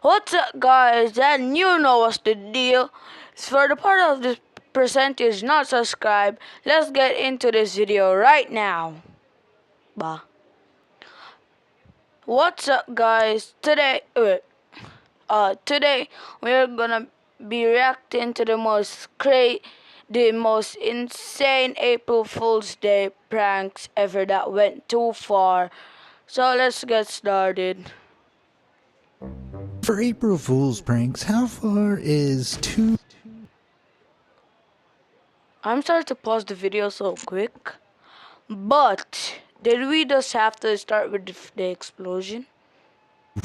What's up, guys? And you know what's the deal. For the part of this percentage not subscribed, let's get into this video right now. Bah. What's up, guys? Today we're gonna be reacting to the most insane April Fool's Day pranks ever that went too far. So let's get started. For April Fool's pranks, how far is too? I'm sorry to pause the video so quick, but did we just have to start with the explosion?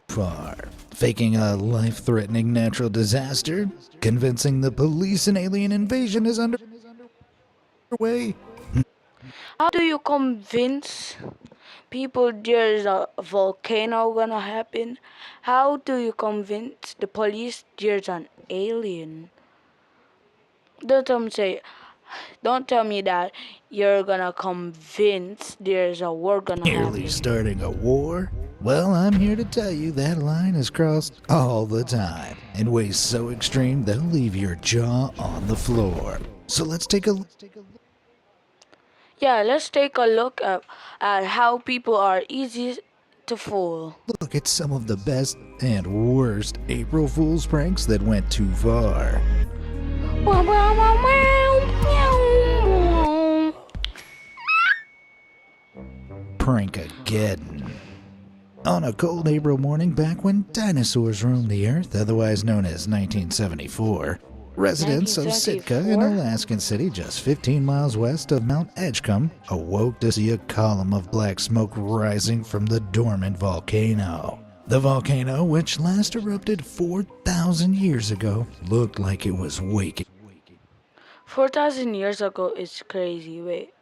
Far? Faking a life-threatening natural disaster? Convincing the police an alien invasion is underway? How do you convince people there's a volcano gonna happen? How do you convince the police there's an alien? Don't tell me that you're gonna convince there's a war gonna Nearly happen. starting a war? Well, I'm here to tell you that line is crossed all the time, in ways so extreme they'll leave your jaw on the floor. So let's take a Yeah, let's take a look at how people are easy to fool. look at some of the best and worst April Fool's pranks that went too far. Prankageddon. On a cold April morning back when dinosaurs roamed the earth, otherwise known as 1974, residents of Sitka, an 1974? Alaskan city just 15 miles west of Mount Edgecombe, awoke to see a column of black smoke rising from the dormant volcano. The volcano, which last erupted 4,000 years ago, looked like it was waking. 4,000 years ago is crazy. Wait,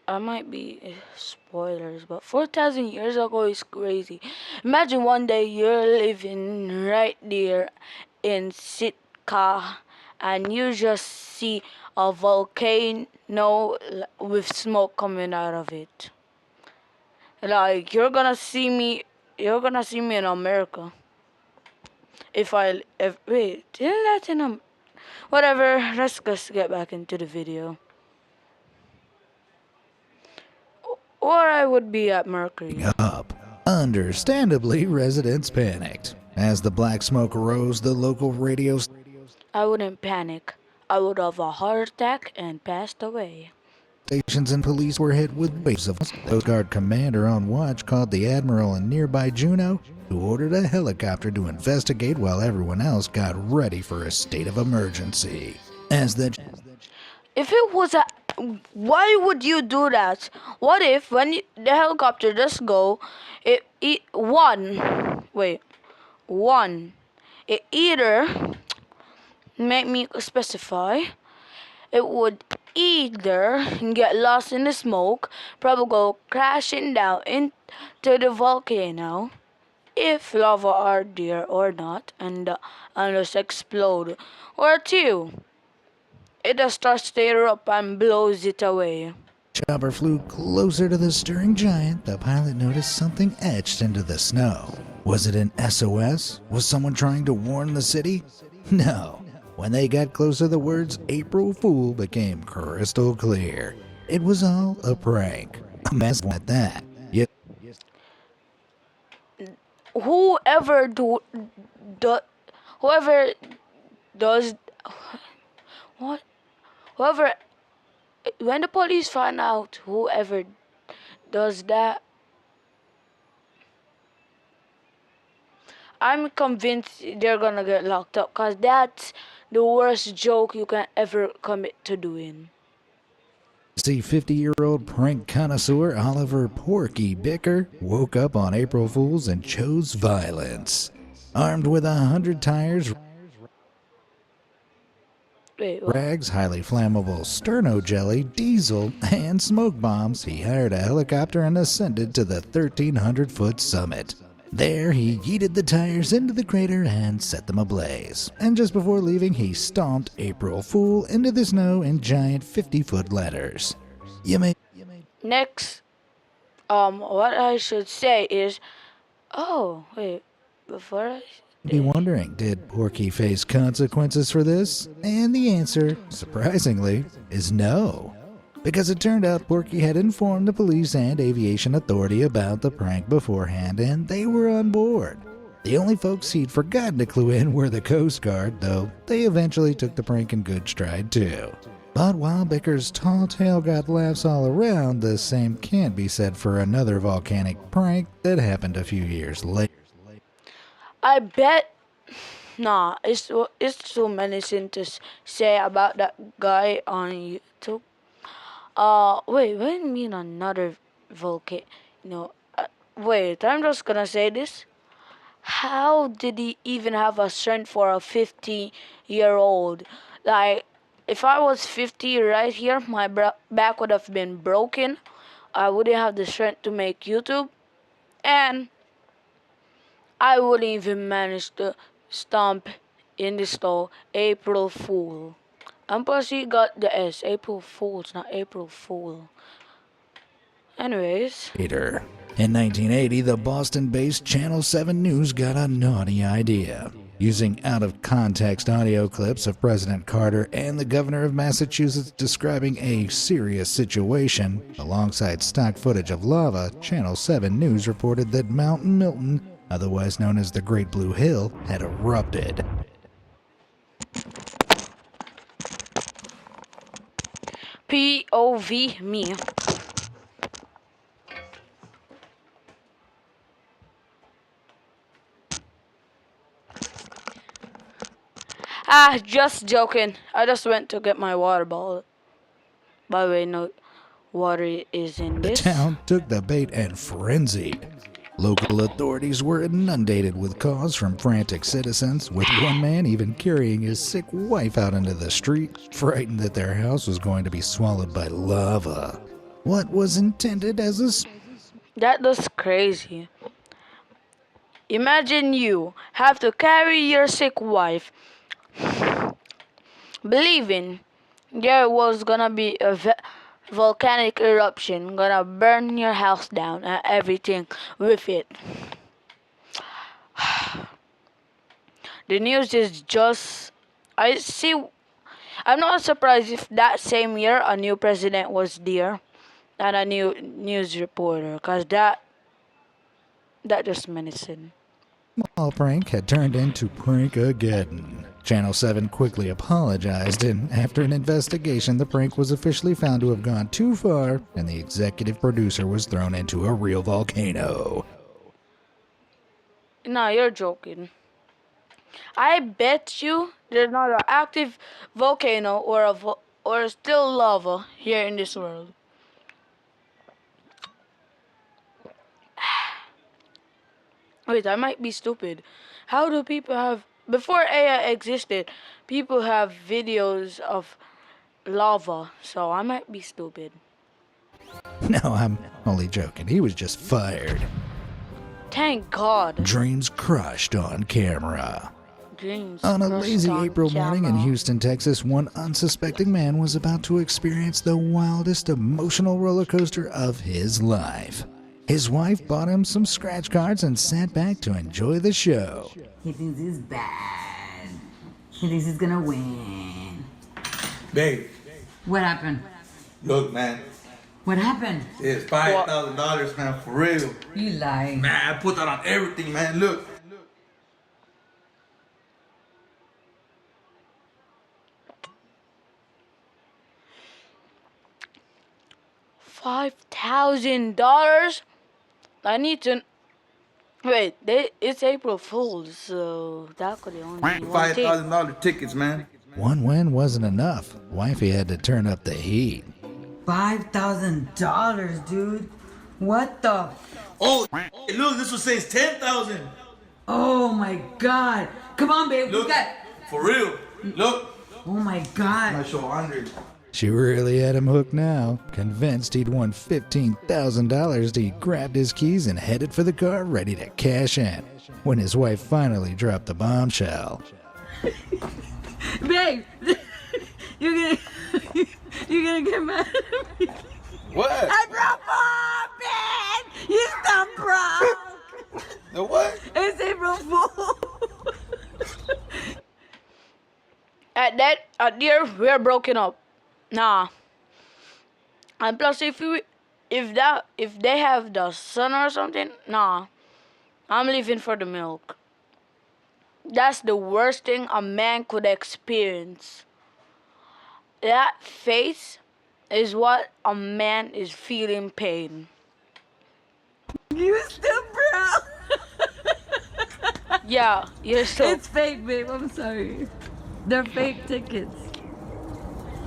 I might be spoilers, but 4,000 years ago is crazy. Imagine one day you're living right there in Sitka and you just see a volcano with smoke coming out of it. Like you're gonna see me in America. If wait, isn't that in whatever, let's just get back into the video. Or I would be at Mercury. Up. Understandably, residents panicked. As the black smoke rose, the local radio I wouldn't panic. I would have a heart attack and passed away. stations and police were hit with waves of. The Coast Guard commander on watch called the admiral in nearby Juneau, who ordered a helicopter to investigate while everyone else got ready for a state of emergency. As the If it was a, why would you do that? What if when the helicopter just go, it either make me specify. It would either get lost in the smoke, probably go crashing down into the volcano, if lava are there or not, and just explode. Or two, it just starts to erupt and blows it away. chopper flew closer to the stirring giant, the pilot noticed something etched into the snow. Was it an SOS? Was someone trying to warn the city? No. When they got closer, the words April Fool became crystal clear. It was all a prank. A mess at that. Yet Whoever whoever does what whoever when the police find out whoever does that, I'm convinced they're gonna get locked up, because that's the worst joke you can ever commit to doing. see 50-year-old prank connoisseur Oliver Porky Bicker woke up on April Fools and chose violence. Armed with 100 tires, Wait, what? rags, highly flammable sterno jelly, diesel, and smoke bombs, he hired a helicopter and ascended to the 1,300-foot summit. There, he yeeted the tires into the crater and set them ablaze. And just before leaving, he stomped April Fool into the snow in giant 50-foot letters. You may Next, what I should say is, oh wait, before I Be wondering, did Porky face consequences for this? And the answer, surprisingly, is no. Because it turned out Porky had informed the police and aviation authority about the prank beforehand, and they were on board. The only folks he'd forgotten to clue in were the Coast Guard, though they eventually took the prank in good stride too. But while Bicker's tall tale got laughs all around, the same can't be said for another volcanic prank that happened a few years later. I bet. Nah, it's too menacing to say about that guy on YouTube. Wait, what do you mean another volcano? Wait, I'm just gonna say this. How did he even have a strength for a 50-year-old? Like, if I was 50 right here, my back would have been broken. I wouldn't have the strength to make YouTube, and I wouldn't even manage to stomp in the store April Fool. And plus he got the S. April Fools, not April Fool. Anyways. In 1980, the Boston-based Channel 7 News got a naughty idea. Using out-of-context audio clips of President Carter and the governor of Massachusetts describing a serious situation, alongside stock footage of lava, Channel 7 News reported that Mount Milton, otherwise known as the Great Blue Hill, had erupted. POV me. Just joking. I just went to get my water bottle. By the way, no water is in The this. town took the bait and frenzied. Local authorities were inundated with calls from frantic citizens, with one man even carrying his sick wife out into the street, frightened that their house was going to be swallowed by lava. What was intended as a That's crazy. Imagine you have to carry your sick wife, believing there was gonna be a volcanic eruption gonna burn your house down and everything with it. The news is just. I'm not surprised if that same year a new president was there and a new news reporter, cause that just menacing. small prank had turned into Prankageddon. Channel 7 quickly apologized, and after an investigation, the prank was officially found to have gone too far, and the executive producer was thrown into a real volcano. No, you're joking. I bet you there's not an active volcano or still lava here in this world. Wait, I might be stupid. How do people have... Before AI existed, people have videos of lava, so I might be stupid. No, I'm only joking. He was just fired. Thank God. Dreams crushed on camera. Dreams On a crushed lazy on April morning in camera. Houston, Texas, one unsuspecting man was about to experience the wildest emotional roller coaster of his life. His wife bought him some scratch cards and sat back to enjoy the show. He thinks he's bad. He thinks he's gonna win. Babe, What happened? look, man. What happened? It's $5,000, man, for real. You lie. Man, I put that on everything, man. Look. $5,000? I need to... Wait, it's April Fool's, so that could only be one thing. $5,000 tickets, man. One win wasn't enough. Wifey had to turn up the heat. $5,000, dude. What the? Oh, hey, look, this one says 10,000. Oh my God! Come on, babe. Look, We got. for real. Look. Oh my I God! show 100. She really had him hooked now. Convinced he'd won $15,000, he grabbed his keys and headed for the car, ready to cash in. When his wife finally dropped the bombshell. Babe, you're gonna get mad at me. What? I broke up, man. You still broke. The what? It's April Fool. At that, at year, we're broken up. Nah. And plus, if they have the son or something, nah. I'm leaving for the milk. That's the worst thing a man could experience. That face is what a man is feeling pain. You still brown. Yeah, you're still. It's fake, babe. I'm sorry. They're fake tickets.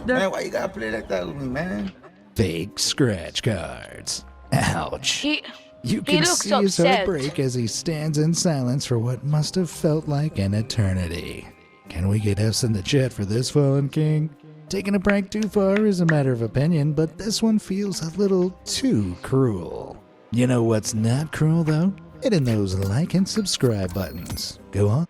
Man, why you gotta play like that with me, man? Fake scratch cards. Ouch. He You can looks see his heart upset. break as he stands in silence for what must have felt like an eternity. Can we get F's in the chat for this fallen king? Taking a prank too far is a matter of opinion, but this one feels a little too cruel. You know what's not cruel though? Hitting those like and subscribe buttons. Go on.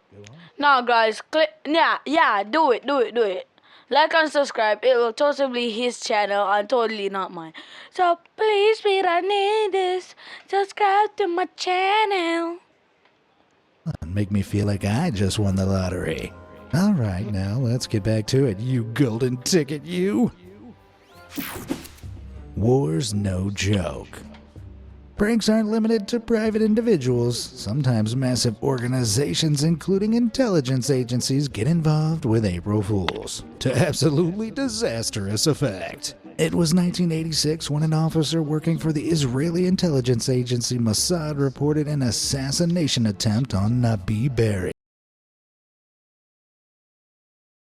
Nah, guys, click. Yeah, do it. Like and subscribe. It will totally be his channel and totally not mine. So please, Pete, I need this. Subscribe to my channel. Make me feel like I just won the lottery. Alright, now let's get back to it, you golden ticket, you! War's no joke. Pranks aren't limited to private individuals. Sometimes massive organizations, including intelligence agencies, get involved with April Fools, to absolutely disastrous effect. It was 1986 when an officer working for the Israeli intelligence agency Mossad reported an assassination attempt on Nabi Berri.